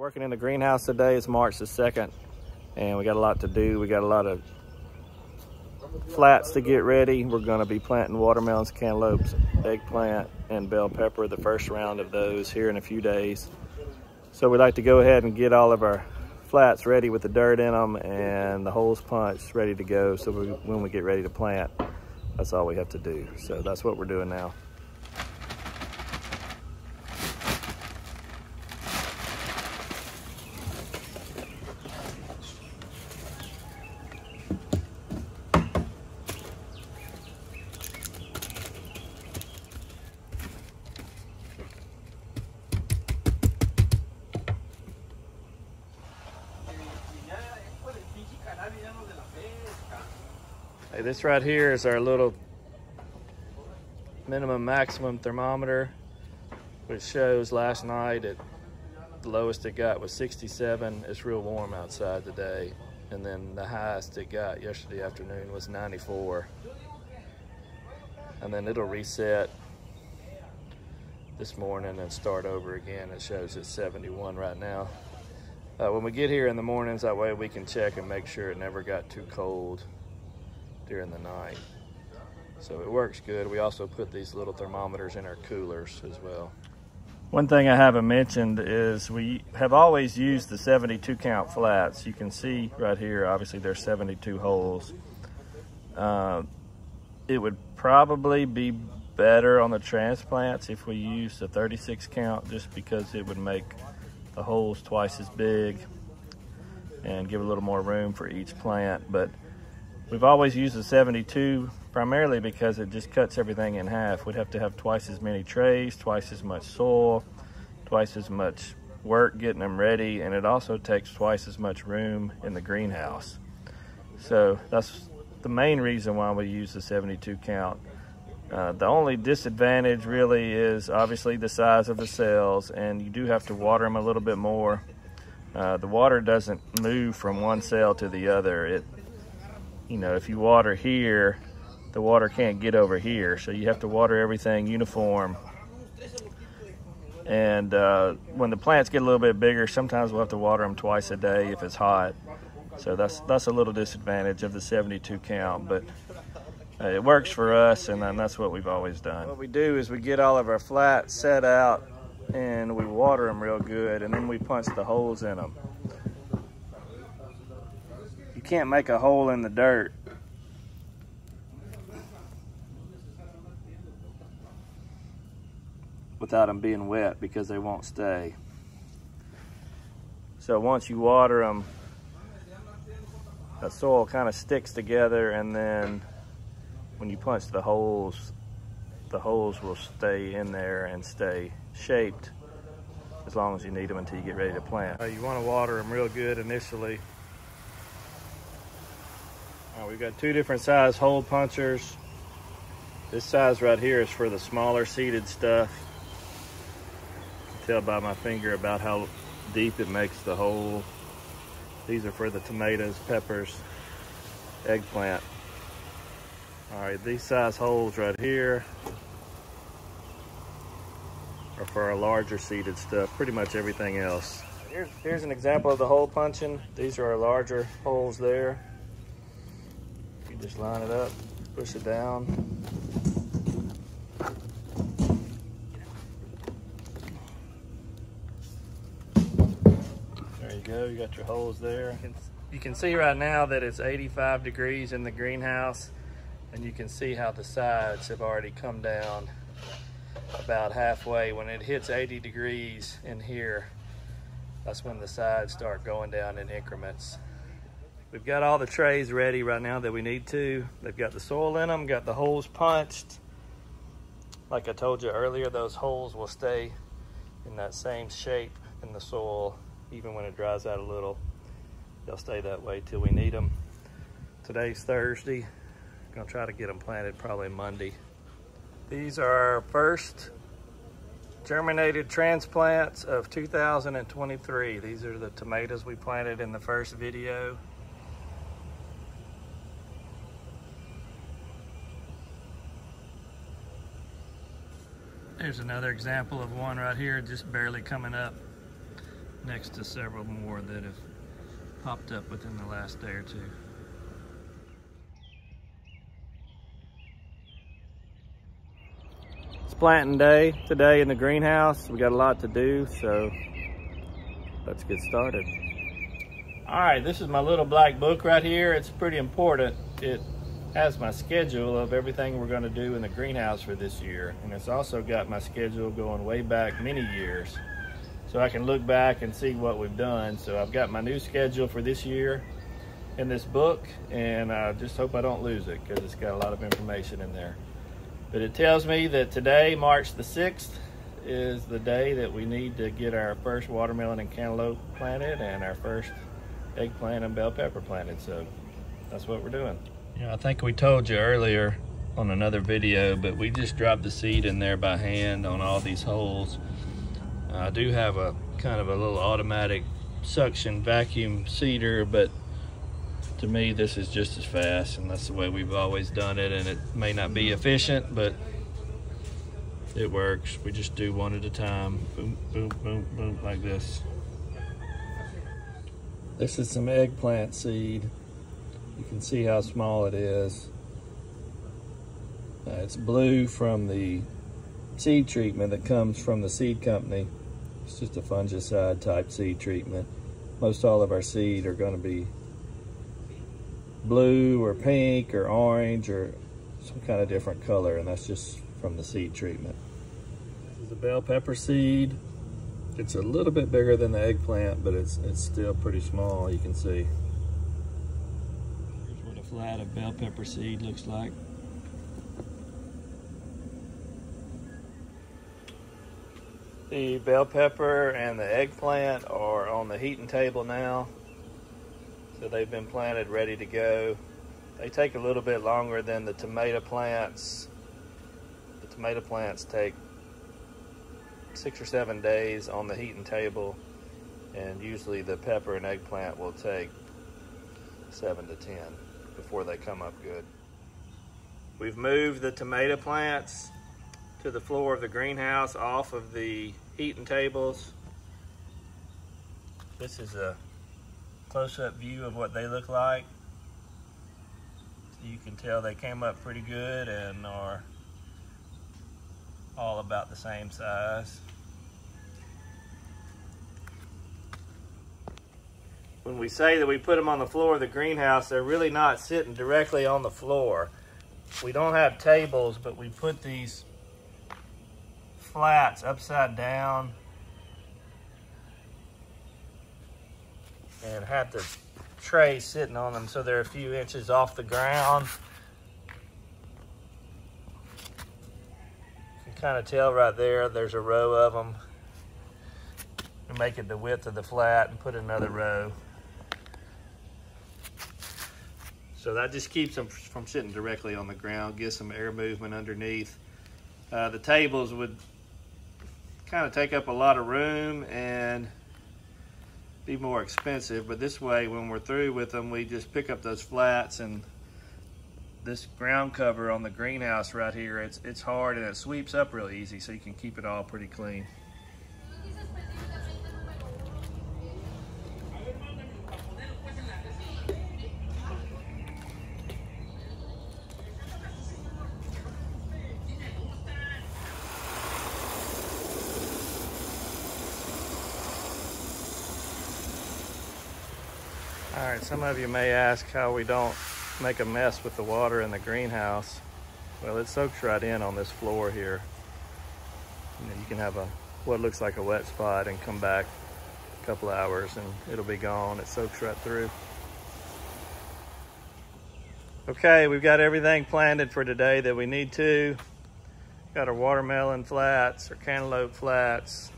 Working in the greenhouse today. It's March the 2nd, and we got a lot to do. We got a lot of flats to get ready. We're going to be planting watermelons, cantaloupes, eggplant, and bell pepper, the first round of those here in a few days. So we'd like to go ahead and get all of our flats ready with the dirt in them and the holes punched, ready to go. So when we get ready to plant, that's all we have to do. So that's what we're doing now. Hey, this right here is our little minimum maximum thermometer, which shows last night at the lowest it got was 67. It's real warm outside today. And then the highest it got yesterday afternoon was 94. And then it'll reset this morning and start over again. It shows it's 71 right now. When we get here in the mornings, that way we can check and make sure it never got too cold during the night. So it works good. We also put these little thermometers in our coolers as well. One thing I haven't mentioned is we have always used the 72 count flats. You can see right here, obviously there's 72 holes. It would probably be better on the transplants if we used the 36 count, just because it would make the holes twice as big and give a little more room for each plant. But we've always used the 72 primarily because it just cuts everything in half. We'd have to have twice as many trays, twice as much soil, twice as much work getting them ready, and it also takes twice as much room in the greenhouse. So that's the main reason why we use the 72 count. The only disadvantage really is obviously the size of the cells, and you do have to water them a little bit more. The water doesn't move from one cell to the other. You know, if you water here, the water can't get over here. So you have to water everything uniform. And when the plants get a little bit bigger, sometimes we'll have to water them twice a day if it's hot. So that's a little disadvantage of the 72 count, but it works for us, and that's what we've always done. What we do is we get all of our flats set out and we water them real good, and then we punch the holes in them. You can't make a hole in the dirt without them being wet, because they won't stay. So once you water them, the soil kind of sticks together, and then when you punch the holes will stay in there and stay shaped as long as you need them until you get ready to plant. You want to water them real good initially. We've got two different size hole punchers. This size right here is for the smaller seeded stuff. You can tell by my finger about how deep it makes the hole. These are for the tomatoes, peppers, eggplant. All right, these size holes right here are for our larger seeded stuff, pretty much everything else. Here's an example of the hole punching. These are our larger holes there. You just line it up, push it down. There you go, you got your holes there. You can see right now that it's 85 degrees in the greenhouse, and you can see how the sides have already come down about halfway. When it hits 80 degrees in here, that's when the sides start going down in increments. We've got all the trays ready right now that we need to. They've got the soil in them, got the holes punched. Like I told you earlier, those holes will stay in that same shape in the soil even when it dries out a little. They'll stay that way till we need them. Today's Thursday. Gonna try to get them planted probably Monday. These are our first germinated transplants of 2023. These are the tomatoes we planted in the first video. There's another example of one right here, just barely coming up. next to several more that have popped up within the last day or two. It's planting day today in the greenhouse. We got a lot to do, so let's get started. All right, this is my little black book right here. It's pretty important. It has my schedule of everything we're gonna do in the greenhouse for this year. And it's also got my schedule going way back many years. So I can look back and see what we've done. So I've got my new schedule for this year in this book, and I just hope I don't lose it because it's got a lot of information in there. But it tells me that today, March the 6th, is the day that we need to get our first watermelon and cantaloupe planted and our first eggplant and bell pepper planted. So that's what we're doing. You know, I think we told you earlier on another video, but we just dropped the seed in there by hand on all these holes. I do have a kind of a little automatic suction vacuum seeder, but to me this is just as fast, and that's the way we've always done it. And it may not be efficient, but it works. We just do one at a time. Boom, boom, boom, boom, like this. This is some eggplant seed. You can see how small it is. It's blue from the seed treatment that comes from the seed company. It's just a fungicide type seed treatment. Most all of our seed are going to be blue or pink or orange or some kind of different color, and that's just from the seed treatment. This is the bell pepper seed. It's a little bit bigger than the eggplant, but it's still pretty small, you can see. Here's what a flat of bell pepper seed looks like. The bell pepper and the eggplant are on the heating table now. So they've been planted, ready to go. They take a little bit longer than the tomato plants. The tomato plants take 6 or 7 days on the heating table, and usually the pepper and eggplant will take 7 to 10 before they come up good. We've moved the tomato plants to the floor of the greenhouse off of the heating tables. This is a close-up view of what they look like. So you can tell they came up pretty good and are all about the same size. When we say that we put them on the floor of the greenhouse, they're really not sitting directly on the floor. We don't have tables, but we put these flats upside down and have the tray sitting on them so they're a few inches off the ground. You can kind of tell right there, there's a row of them. We make it the width of the flat and put another row. So that just keeps them from sitting directly on the ground, gives some air movement underneath. The tables would kind of take up a lot of room and be more expensive, but this way when we're through with them, we just pick up those flats, and this ground cover on the greenhouse right here, it's hard and it sweeps up real easy, so you can keep it all pretty clean. All right, some of you may ask how we don't make a mess with the water in the greenhouse. Well, it soaks right in on this floor here. You can have what looks like a wet spot and come back a couple hours and it'll be gone. It soaks right through. Okay, we've got everything planted for today that we need to. Got our watermelon flats, our cantaloupe flats.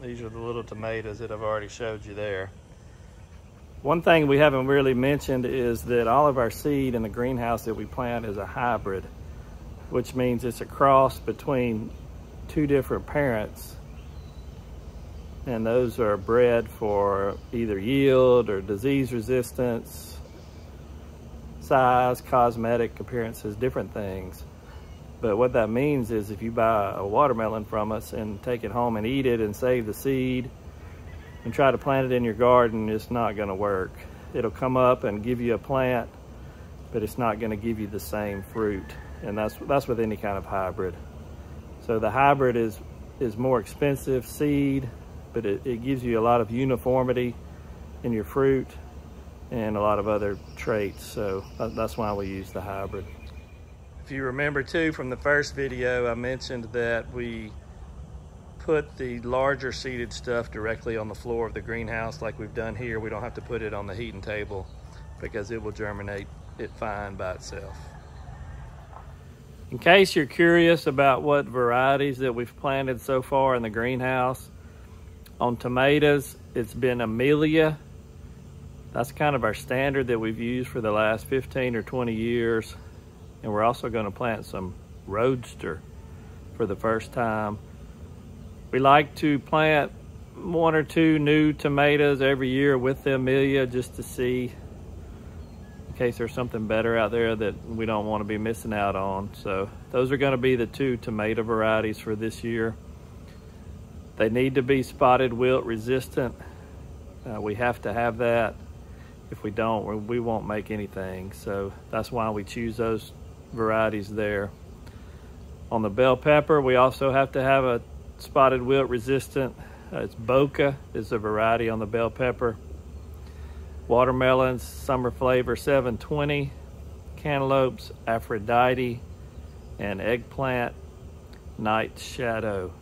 These are the little tomatoes that I've already showed you there. One thing we haven't really mentioned is that all of our seed in the greenhouse that we plant is a hybrid, which means it's a cross between two different parents. And those are bred for either yield or disease resistance, size, cosmetic appearances, different things. But what that means is if you buy a watermelon from us and take it home and eat it and save the seed, and try to plant it in your garden, it's not gonna work. It'll come up and give you a plant, but it's not gonna give you the same fruit. And that's with any kind of hybrid. So the hybrid is more expensive seed, but it gives you a lot of uniformity in your fruit and a lot of other traits. So that's why we use the hybrid. If you remember too from the first video, I mentioned that we put the larger seeded stuff directly on the floor of the greenhouse like we've done here. We don't have to put it on the heating table because it will germinate it fine by itself. In case you're curious about what varieties that we've planted so far in the greenhouse, on tomatoes, it's been Amelia. That's kind of our standard that we've used for the last 15 or 20 years. And we're also going to plant some Roadster for the first time. We like to plant 1 or 2 new tomatoes every year with the Amelia just to see in case there's something better out there that we don't want to be missing out on. So those are going to be the 2 tomato varieties for this year. They need to be spotted wilt resistant. We have to have that. If we don't, we won't make anything. So that's why we choose those varieties there. On the bell pepper, we also have to have a spotted wilt resistant. It's Boca is the variety on the bell pepper. Watermelons, Summer Flavor 720. Cantaloupes, Aphrodite. And eggplant, Night Shadow.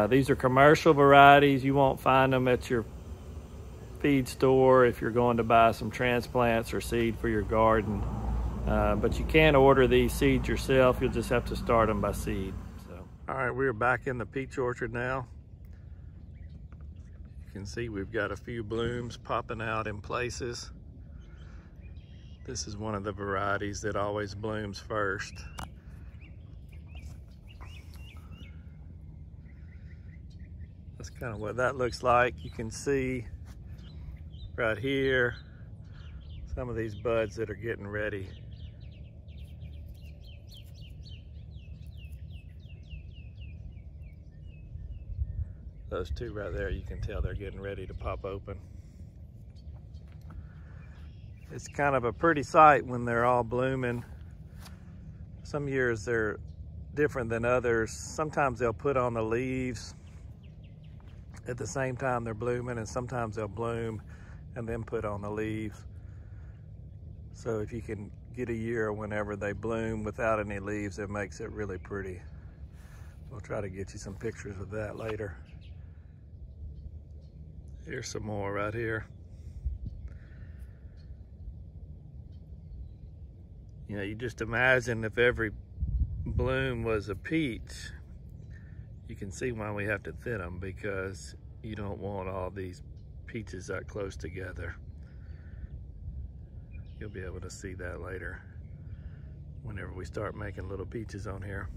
These are commercial varieties. You won't find them at your feed store if you're going to buy some transplants or seed for your garden. But you can order these seeds yourself. You'll just have to start them by seed. So. All right, we're back in the peach orchard now. You can see we've got a few blooms popping out in places. This is one of the varieties that always blooms first. That's kind of what that looks like. You can see right here some of these buds that are getting ready. Those 2 right there, you can tell they're getting ready to pop open. It's kind of a pretty sight when they're all blooming. Some years they're different than others. Sometimes they'll put on the leaves at the same time they're blooming, and sometimes they'll bloom and then put on the leaves. So if you can get a year whenever they bloom without any leaves, it makes it really pretty. We'll try to get you some pictures of that later. Here's some more right here. You know, you just imagine if every bloom was a peach. You can see why we have to thin them, because you don't want all these peaches that close together. You'll be able to see that later whenever we start making little peaches on here.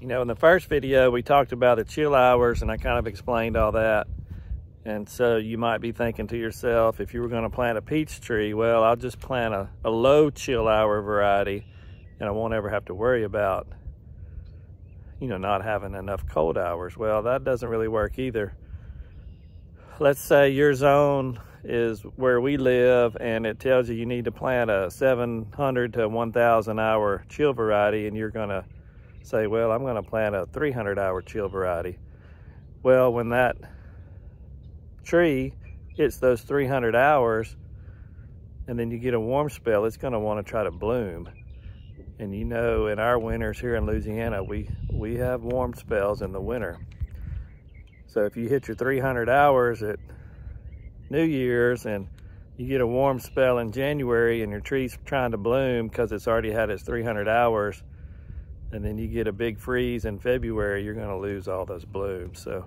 You know, in the first video we talked about the chill hours, and I kind of explained all that. And so you might be thinking to yourself, if you were going to plant a peach tree, well, I'll just plant a low chill hour variety and I won't ever have to worry about, you know, not having enough cold hours. Well, that doesn't really work either. Let's say your zone is where we live and it tells you need to plant a 700 to 1000 hour chill variety, and you're going to say, well, I'm going to plant a 300 hour chill variety. Well, when that tree hits those 300 hours and then you get a warm spell, it's going to want to try to bloom. And you know, in our winters here in Louisiana, we have warm spells in the winter. So if you hit your 300 hours at New Year's and you get a warm spell in January and your tree's trying to bloom because it's already had its 300 hours, and then you get a big freeze in February, you're going to lose all those blooms. So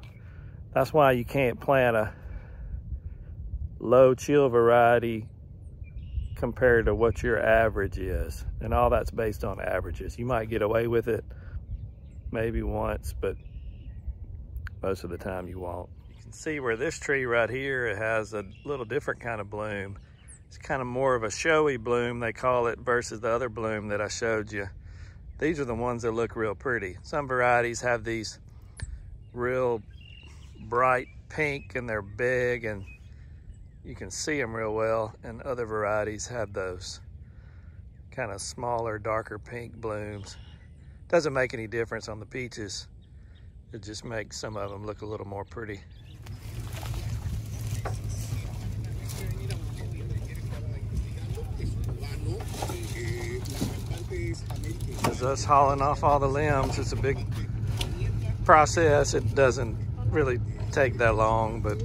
that's why you can't plant a low chill variety compared to what your average is. And all that's based on averages. You might get away with it maybe once, but most of the time you won't. You can see where this tree right here, it has a little different kind of bloom. It's kind of more of a showy bloom, they call it, versus the other bloom that I showed you. These are the ones that look real pretty. Some varieties have these real bright pink and they're big and you can see them real well, and other varieties have those kind of smaller, darker pink blooms. Doesn't make any difference on the peaches. It just makes some of them look a little more pretty. As us hauling off all the limbs, it's a big process. It doesn't really take that long, but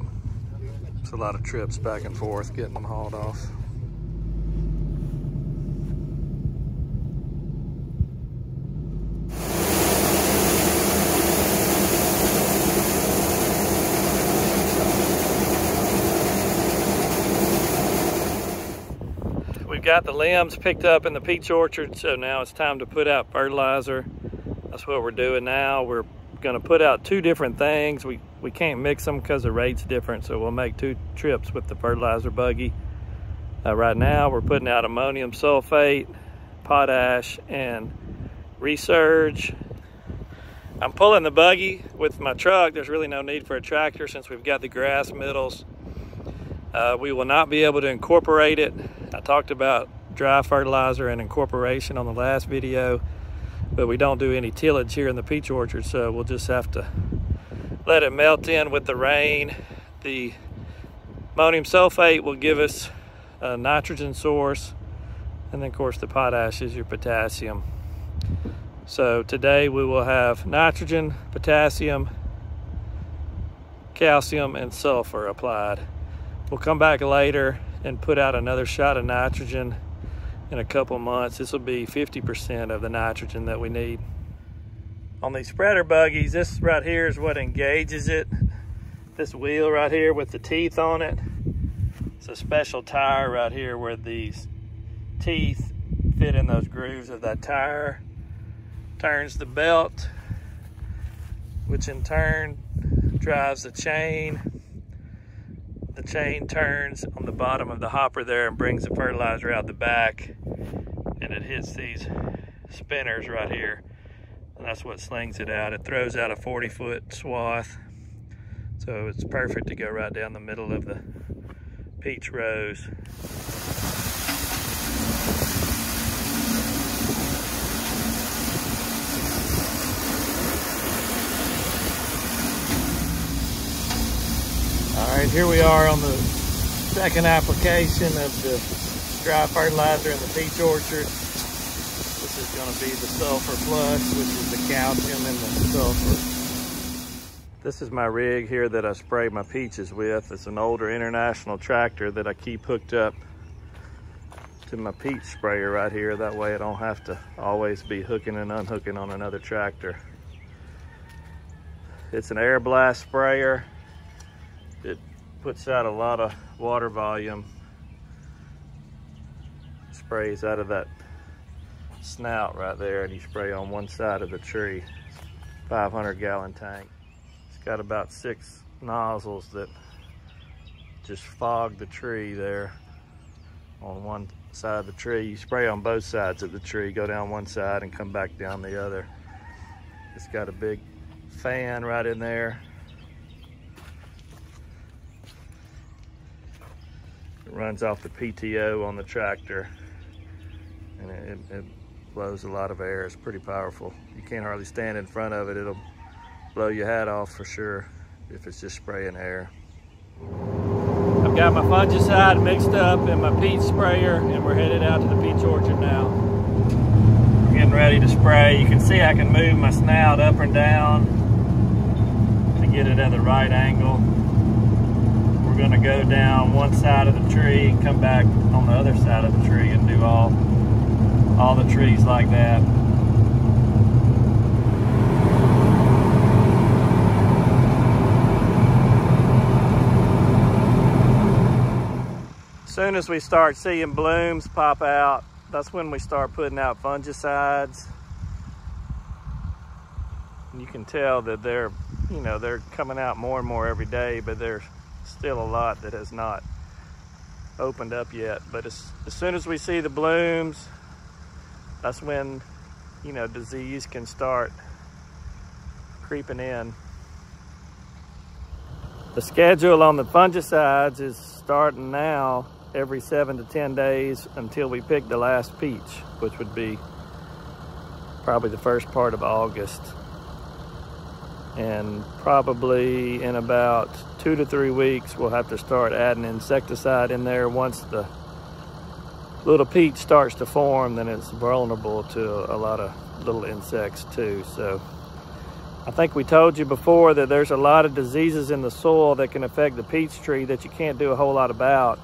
it's a lot of trips back and forth getting them hauled off. We've got the limbs picked up in the peach orchard, so now it's time to put out fertilizer. That's what we're doing now. We're gonna put out 2 different things. We can't mix them because the rate's different, so we'll make 2 trips with the fertilizer buggy. Right now we're putting out ammonium sulfate, potash, and resurge. I'm pulling the buggy with my truck. There's really no need for a tractor since we've got the grass middles. We will not be able to incorporate it. I talked about dry fertilizer and incorporation on the last video, but we don't do any tillage here in the peach orchard, so we'll just have to let it melt in with the rain. The ammonium sulfate will give us a nitrogen source, and then of course the potash is your potassium. So today we will have nitrogen, potassium, calcium, and sulfur applied. We'll come back later and put out another shot of nitrogen in a couple months. This will be 50% of the nitrogen that we need. On these spreader buggies, this right here is what engages it. This wheel right here with the teeth on it. It's a special tire right here where these teeth fit in those grooves of that tire. Turns the belt, which in turn drives the chain. The chain turns on the bottom of the hopper there and brings the fertilizer out the back, and it hits these spinners right here, and that's what slings it out. It throws out a 40-foot swath, so it's perfect to go right down the middle of the peach rows. All right, here we are on the second application of the dry fertilizer in the peach orchard. This is going to be the sulfur plus, which is the calcium and the sulfur. This is my rig here that I spray my peaches with. It's an older International tractor that I keep hooked up to my peach sprayer right here. That way I don't have to always be hooking and unhooking on another tractor. It's an air blast sprayer. It puts out a lot of water volume. Sprays out of that snout right there, and you spray on one side of the tree. 500-gallon tank. It's got about 6 nozzles that just fog the tree there on one side of the tree. You spray on both sides of the tree, go down one side and come back down the other. It's got a big fan right in there. Runs off the PTO on the tractor, and it blows a lot of air. It's pretty powerful. You can't hardly stand in front of it. It'll blow your hat off for sure if it's just spraying air. I've got my fungicide mixed up in my peach sprayer, and we're headed out to the peach orchard now. We're getting ready to spray. You can see I can move my snout up and down to get it at the right angle. We're gonna go down one side of the tree and come back on the other side of the tree and do all the trees like that. As soon as we start seeing blooms pop out, that's when we start putting out fungicides. And you can tell that they're coming out more and more every day, but there's still a lot that has not opened up yet. But as soon as we see the blooms, that's when, disease can start creeping in. The schedule on the fungicides is starting now every 7 to 10 days until we pick the last peach, which would be probably the first part of August. And probably in about 2 to 3 weeks, we'll have to start adding insecticide in there. Once the little peach starts to form, then it's vulnerable to a lot of little insects too. So I think we told you before that there's a lot of diseases in the soil that can affect the peach tree that you can't do a whole lot about.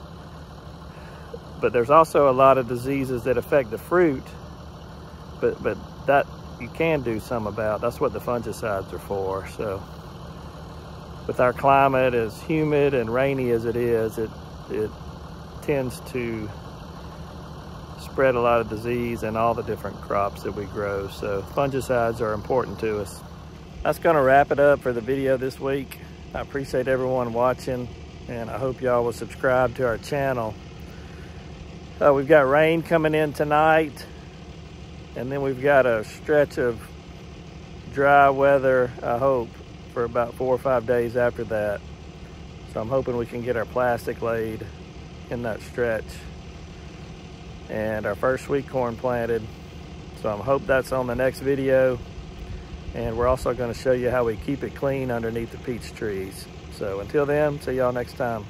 But there's also a lot of diseases that affect the fruit, but that you can do some about. That's what the fungicides are for. So with our climate as humid and rainy as it is, it tends to spread a lot of disease in all the different crops that we grow. So fungicides are important to us. That's gonna wrap it up for the video this week. I appreciate everyone watching, and I hope y'all will subscribe to our channel. We've got rain coming in tonight, and then we've got a stretch of dry weather, I hope, for about 4 or 5 days after that. So I'm hoping we can get our plastic laid in that stretch and our first sweet corn planted. So I hope that's on the next video. And we're also going to show you how we keep it clean underneath the peach trees. So until then, see y'all next time.